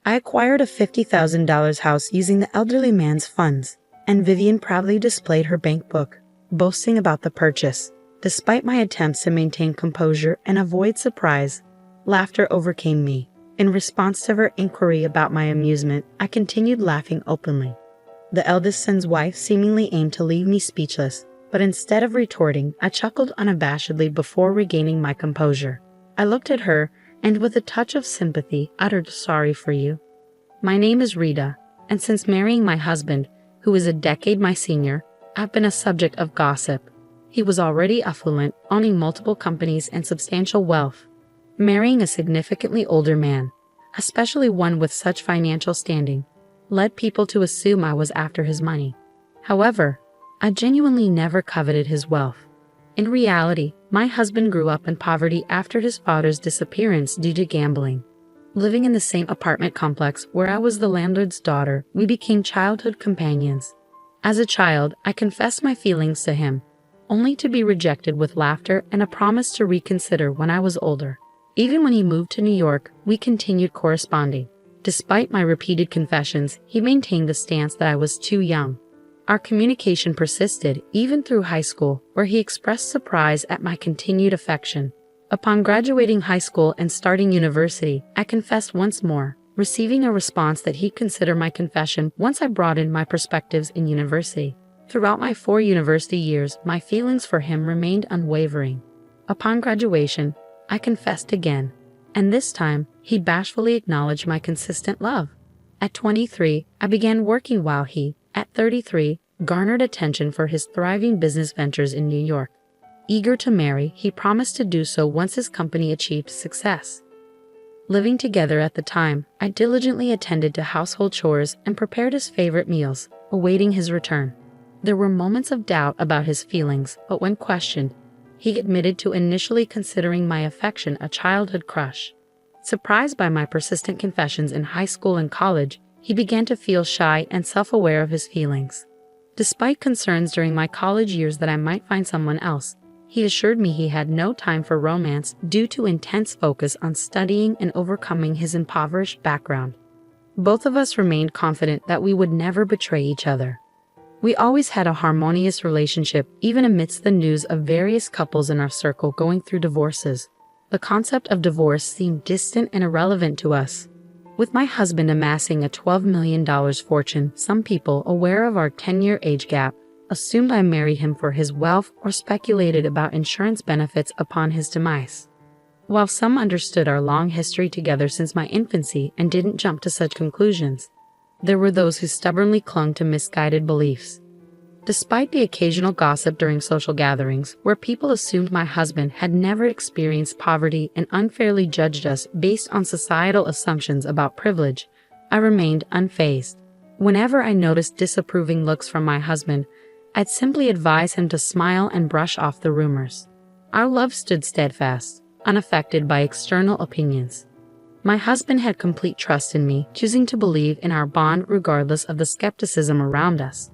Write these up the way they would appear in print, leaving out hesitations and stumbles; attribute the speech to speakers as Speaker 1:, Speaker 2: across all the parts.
Speaker 1: I acquired a $50,000 house using the elderly man's funds, and Vivian proudly displayed her bank book, boasting about the purchase. Despite my attempts to maintain composure and avoid surprise, laughter overcame me. In response to her inquiry about my amusement, I continued laughing openly. The eldest son's wife seemingly aimed to leave me speechless, but instead of retorting, I chuckled unabashedly before regaining my composure. I looked at her, and with a touch of sympathy, uttered, "Sorry for you. My name is Rita, and since marrying my husband, who is a decade my senior, I've been a subject of gossip. He was already affluent, owning multiple companies and substantial wealth. Marrying a significantly older man, especially one with such financial standing, led people to assume I was after his money. However, I genuinely never coveted his wealth. In reality, my husband grew up in poverty after his father's disappearance due to gambling. Living in the same apartment complex where I was the landlord's daughter, we became childhood companions. As a child, I confessed my feelings to him, only to be rejected with laughter and a promise to reconsider when I was older. Even when he moved to New York, we continued corresponding. Despite my repeated confessions, he maintained the stance that I was too young. Our communication persisted even through high school, where he expressed surprise at my continued affection. Upon graduating high school and starting university, I confessed once more, receiving a response that he'd consider my confession once I broadened my perspectives in university. Throughout my 4 university years, my feelings for him remained unwavering. Upon graduation, I confessed again, and this time, he bashfully acknowledged my consistent love. At 23, I began working while he, at 33, garnered attention for his thriving business ventures in New York. Eager to marry, he promised to do so once his company achieved success. Living together at the time, I diligently attended to household chores and prepared his favorite meals, awaiting his return. There were moments of doubt about his feelings, but when questioned, he admitted to initially considering my affection a childhood crush. Surprised by my persistent confessions in high school and college, he began to feel shy and self-aware of his feelings. Despite concerns during my college years that I might find someone else, he assured me he had no time for romance due to intense focus on studying and overcoming his impoverished background. Both of us remained confident that we would never betray each other. We always had a harmonious relationship, even amidst the news of various couples in our circle going through divorces. The concept of divorce seemed distant and irrelevant to us. With my husband amassing a $12 million fortune, some people, aware of our 10-year age gap, assumed I married him for his wealth or speculated about insurance benefits upon his demise. While some understood our long history together since my infancy and didn't jump to such conclusions, there were those who stubbornly clung to misguided beliefs. Despite the occasional gossip during social gatherings, where people assumed my husband had never experienced poverty and unfairly judged us based on societal assumptions about privilege, I remained unfazed. Whenever I noticed disapproving looks from my husband, I'd simply advise him to smile and brush off the rumors. Our love stood steadfast, unaffected by external opinions. My husband had complete trust in me, choosing to believe in our bond regardless of the skepticism around us.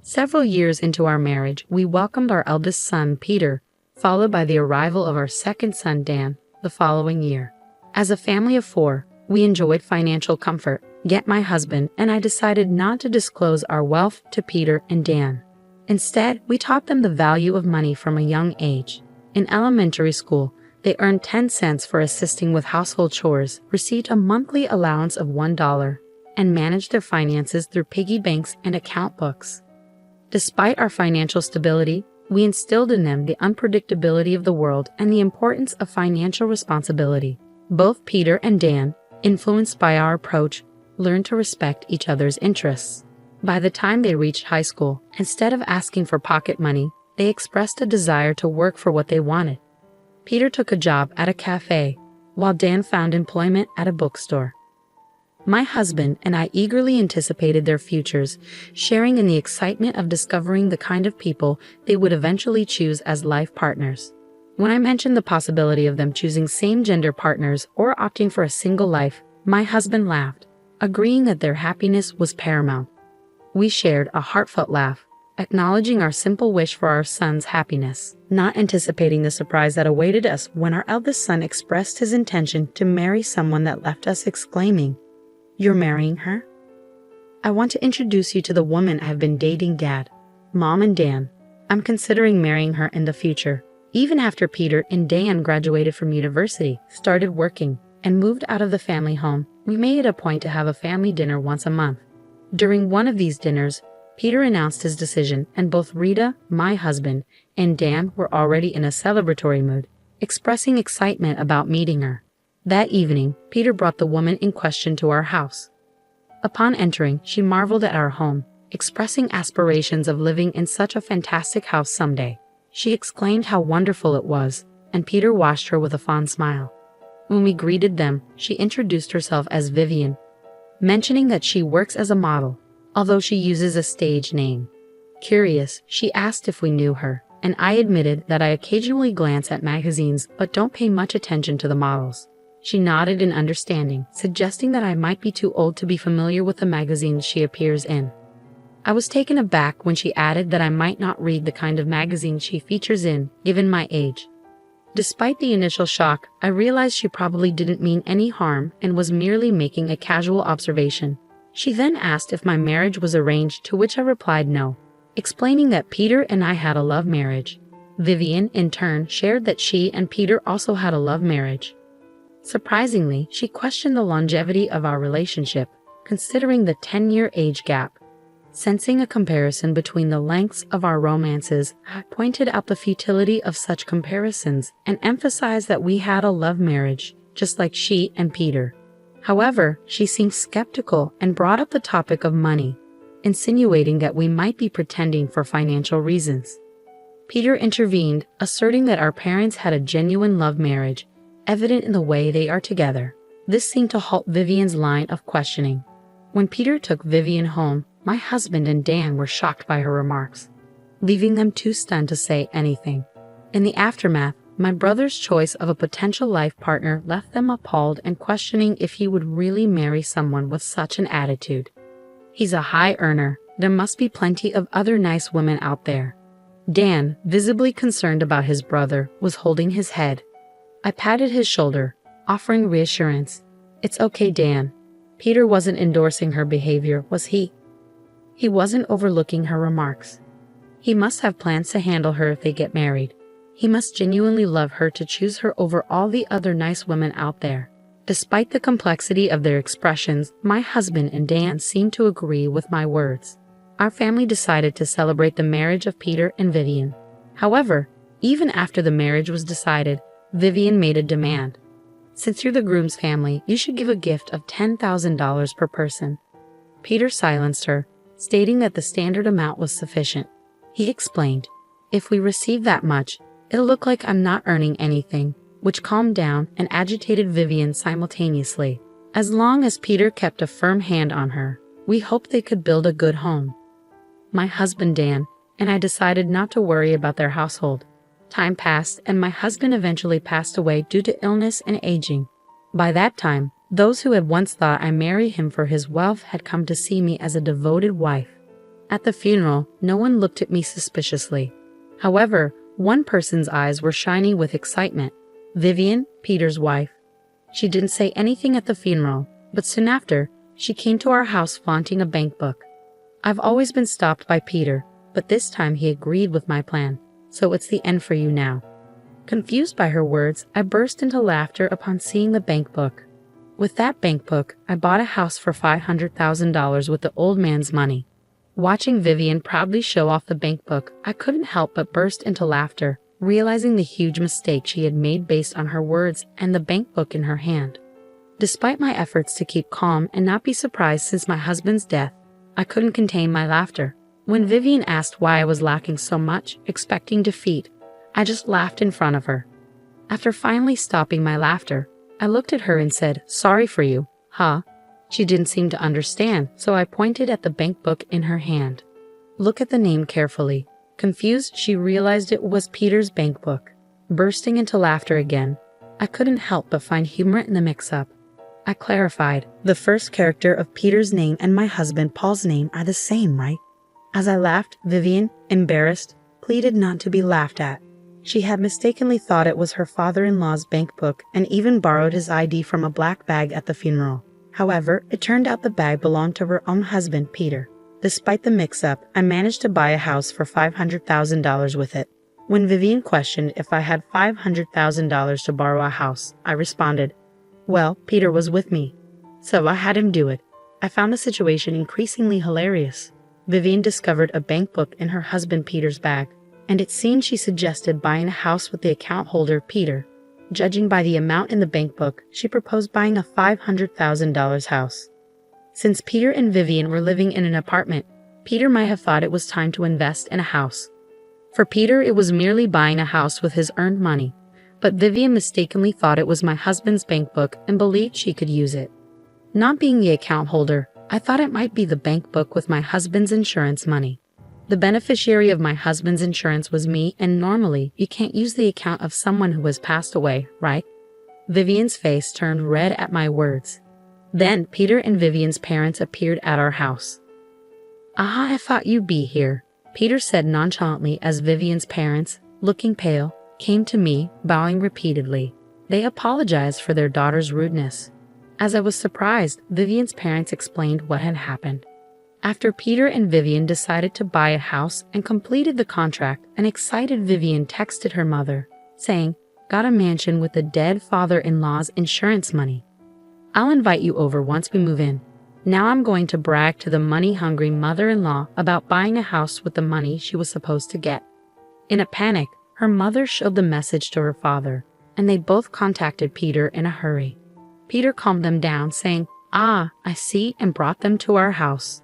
Speaker 1: Several years into our marriage, we welcomed our eldest son, Peter, followed by the arrival of our second son, Dan, the following year. As a family of 4, we enjoyed financial comfort, yet my husband and I decided not to disclose our wealth to Peter and Dan. Instead, we taught them the value of money from a young age. In elementary school, they earned 10 cents for assisting with household chores, received a monthly allowance of $1, and managed their finances through piggy banks and account books. Despite our financial stability, we instilled in them the unpredictability of the world and the importance of financial responsibility. Both Peter and Dan, influenced by our approach, learned to respect each other's interests. By the time they reached high school, instead of asking for pocket money, they expressed a desire to work for what they wanted. Peter took a job at a cafe, while Dan found employment at a bookstore. My husband and I eagerly anticipated their futures, sharing in the excitement of discovering the kind of people they would eventually choose as life partners. When I mentioned the possibility of them choosing same-gender partners or opting for a single life, my husband laughed, agreeing that their happiness was paramount. We shared a heartfelt laugh, acknowledging our simple wish for our son's happiness, not anticipating the surprise that awaited us when our eldest son expressed his intention to marry someone that left us exclaiming, You're marrying her? I want to introduce you to the woman I've been dating, Dad, Mom, and Dan. I'm considering marrying her in the future. Even after Peter and Dan graduated from university, started working, and moved out of the family home, we made it a point to have a family dinner once a month. During one of these dinners, Peter announced his decision, and both Rita, my husband, and Dan were already in a celebratory mood, expressing excitement about meeting her. That evening, Peter brought the woman in question to our house. Upon entering, she marveled at our home, expressing aspirations of living in such a fantastic house someday. She exclaimed how wonderful it was, and Peter watched her with a fond smile. When we greeted them, she introduced herself as Vivian, mentioning that she works as a model, although she uses a stage name. Curious, she asked if we knew her, and I admitted that I occasionally glance at magazines but don't pay much attention to the models. She nodded in understanding, suggesting that I might be too old to be familiar with the magazines she appears in. I was taken aback when she added that I might not read the kind of magazine she features in, given my age. Despite the initial shock, I realized she probably didn't mean any harm and was merely making a casual observation. She then asked if my marriage was arranged, to which I replied no, explaining that Peter and I had a love marriage. Vivian, in turn, shared that she and Peter also had a love marriage. Surprisingly, she questioned the longevity of our relationship, considering the 10-year age gap. Sensing a comparison between the lengths of our romances, I pointed out the futility of such comparisons and emphasized that we had a love marriage, just like she and Peter. However, she seemed skeptical and brought up the topic of money, insinuating that we might be pretending for financial reasons. Peter intervened, asserting that our parents had a genuine love marriage, evident in the way they are together. This seemed to halt Vivian's line of questioning. When Peter took Vivian home, my husband and Dan were shocked by her remarks, leaving them too stunned to say anything. In the aftermath, my brother's choice of a potential life partner left them appalled and questioning if he would really marry someone with such an attitude. He's a high earner. There must be plenty of other nice women out there. Dan, visibly concerned about his brother, was holding his head. I patted his shoulder, offering reassurance. It's okay, Dan. Peter wasn't endorsing her behavior, was he? He wasn't overlooking her remarks. He must have plans to handle her if they get married. He must genuinely love her to choose her over all the other nice women out there. Despite the complexity of their expressions, my husband and Dan seemed to agree with my words. Our family decided to celebrate the marriage of Peter and Vivian. However, even after the marriage was decided, Vivian made a demand. Since you're the groom's family, you should give a gift of $10,000 per person. Peter silenced her, stating that the standard amount was sufficient. He explained, if we receive that much, it'll look like I'm not earning anything, which calmed down and agitated Vivian simultaneously. As long as Peter kept a firm hand on her, we hoped they could build a good home. My husband Dan and I decided not to worry about their household. Time passed and my husband eventually passed away due to illness and aging. By that time, those who had once thought I married him for his wealth had come to see me as a devoted wife. At the funeral, no one looked at me suspiciously. However, one person's eyes were shining with excitement. Vivian, Peter's wife. She didn't say anything at the funeral, but soon after, she came to our house flaunting a bank book. I've always been stopped by Peter, but this time he agreed with my plan. So it's the end for you now. Confused by her words, I burst into laughter upon seeing the bank book. With that bank book, I bought a house for $500,000 with the old man's money. Watching Vivian proudly show off the bank book, I couldn't help but burst into laughter, realizing the huge mistake she had made based on her words and the bank book in her hand. Despite my efforts to keep calm and not be surprised since my husband's death, I couldn't contain my laughter. When Vivian asked why I was lacking so much, expecting defeat, I just laughed in front of her. After finally stopping my laughter, I looked at her and said, "Sorry for you, huh?" She didn't seem to understand, so I pointed at the bank book in her hand. Look at the name carefully. Confused, she realized it was Peter's bank book. Bursting into laughter again, I couldn't help but find humor in the mix-up. I clarified, the first character of Peter's name and my husband Paul's name are the same, right? As I laughed, Vivian, embarrassed, pleaded not to be laughed at. She had mistakenly thought it was her father-in-law's bank book and even borrowed his ID from a black bag at the funeral. However, it turned out the bag belonged to her own husband, Peter. Despite the mix-up, I managed to buy a house for $500,000 with it. When Vivian questioned if I had $500,000 to borrow a house, I responded, "Well, Peter was with me, so I had him do it." I found the situation increasingly hilarious. Vivian discovered a bank book in her husband Peter's bag, and it seemed she suggested buying a house with the account holder, Peter. Judging by the amount in the bank book, she proposed buying a $500,000 house. Since Peter and Vivian were living in an apartment, Peter might have thought it was time to invest in a house. For Peter, it was merely buying a house with his earned money, but Vivian mistakenly thought it was my husband's bank book and believed she could use it. Not being the account holder, I thought it might be the bank book with my husband's insurance money. The beneficiary of my husband's insurance was me, and normally, you can't use the account of someone who has passed away, right? Vivian's face turned red at my words. Then, Peter and Vivian's parents appeared at our house. "Ah, I thought you'd be here," Peter said nonchalantly as Vivian's parents, looking pale, came to me, bowing repeatedly. They apologized for their daughter's rudeness. As I was surprised, Vivian's parents explained what had happened. After Peter and Vivian decided to buy a house and completed the contract, an excited Vivian texted her mother, saying, "Got a mansion with the dead father-in-law's insurance money. I'll invite you over once we move in." Now I'm going to brag to the money-hungry mother-in-law about buying a house with the money she was supposed to get. In a panic, her mother showed the message to her father, and they both contacted Peter in a hurry. Peter calmed them down, saying, "Ah, I see," and brought them to our house.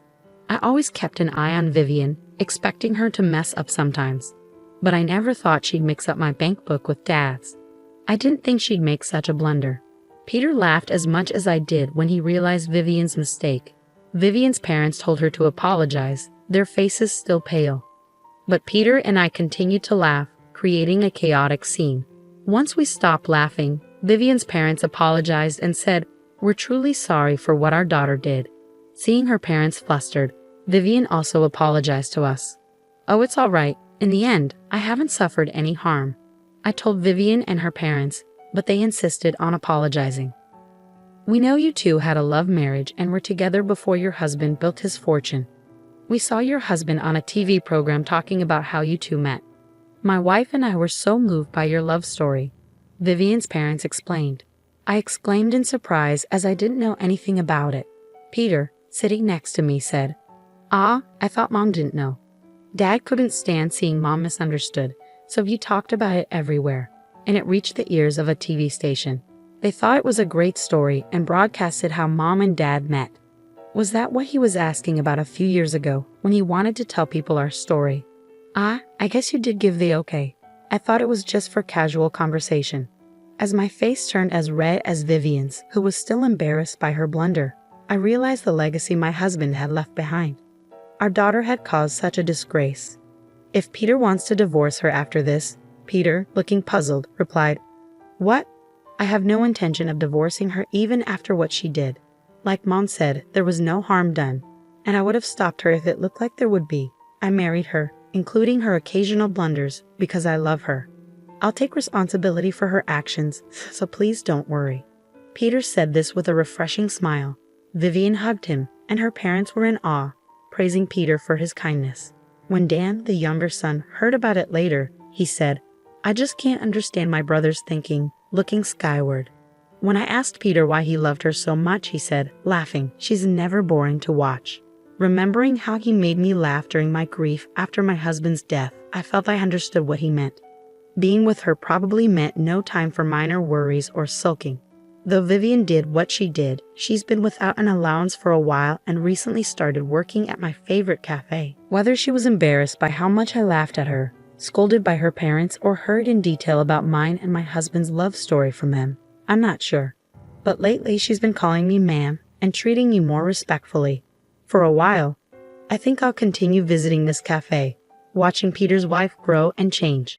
Speaker 1: I always kept an eye on Vivian, expecting her to mess up sometimes, but I never thought she'd mix up my bank book with Dad's. I didn't think she'd make such a blunder. Peter laughed as much as I did when he realized Vivian's mistake. Vivian's parents told her to apologize, their faces still pale. But Peter and I continued to laugh, creating a chaotic scene. Once we stopped laughing, Vivian's parents apologized and said, "We're truly sorry for what our daughter did." Seeing her parents flustered, Vivian also apologized to us. "Oh, it's all right. In the end, I haven't suffered any harm," I told Vivian and her parents, but they insisted on apologizing. "We know you two had a love marriage and were together before your husband built his fortune. We saw your husband on a TV program talking about how you two met. My wife and I were so moved by your love story," Vivian's parents explained. I exclaimed in surprise as I didn't know anything about it. Peter, sitting next to me, said, "Ah, I thought Mom didn't know. Dad couldn't stand seeing Mom misunderstood, so he talked about it everywhere, and it reached the ears of a TV station. They thought it was a great story and broadcasted how Mom and Dad met. Was that what he was asking about a few years ago when he wanted to tell people our story? Ah, I guess you did give the okay. I thought it was just for casual conversation." As my face turned as red as Vivian's, who was still embarrassed by her blunder, I realized the legacy my husband had left behind. Our daughter had caused such a disgrace. "If Peter wants to divorce her after this," Peter, looking puzzled, replied, "What? I have no intention of divorcing her even after what she did. Like Mom said, there was no harm done, and I would have stopped her if it looked like there would be. I married her, including her occasional blunders, because I love her. I'll take responsibility for her actions, so please don't worry." Peter said this with a refreshing smile. Vivian hugged him, and her parents were in awe, praising Peter for his kindness. When Dan, the younger son, heard about it later, he said, "I just can't understand my brother's thinking," looking skyward. When I asked Peter why he loved her so much, he said, laughing, "She's never boring to watch." Remembering how he made me laugh during my grief after my husband's death, I felt I understood what he meant. Being with her probably meant no time for minor worries or sulking. Though Vivian did what she did, she's been without an allowance for a while and recently started working at my favorite cafe. Whether she was embarrassed by how much I laughed at her, scolded by her parents, or heard in detail about mine and my husband's love story from them, I'm not sure. But lately she's been calling me ma'am and treating me more respectfully. For a while, I think I'll continue visiting this cafe, watching Peter's wife grow and change.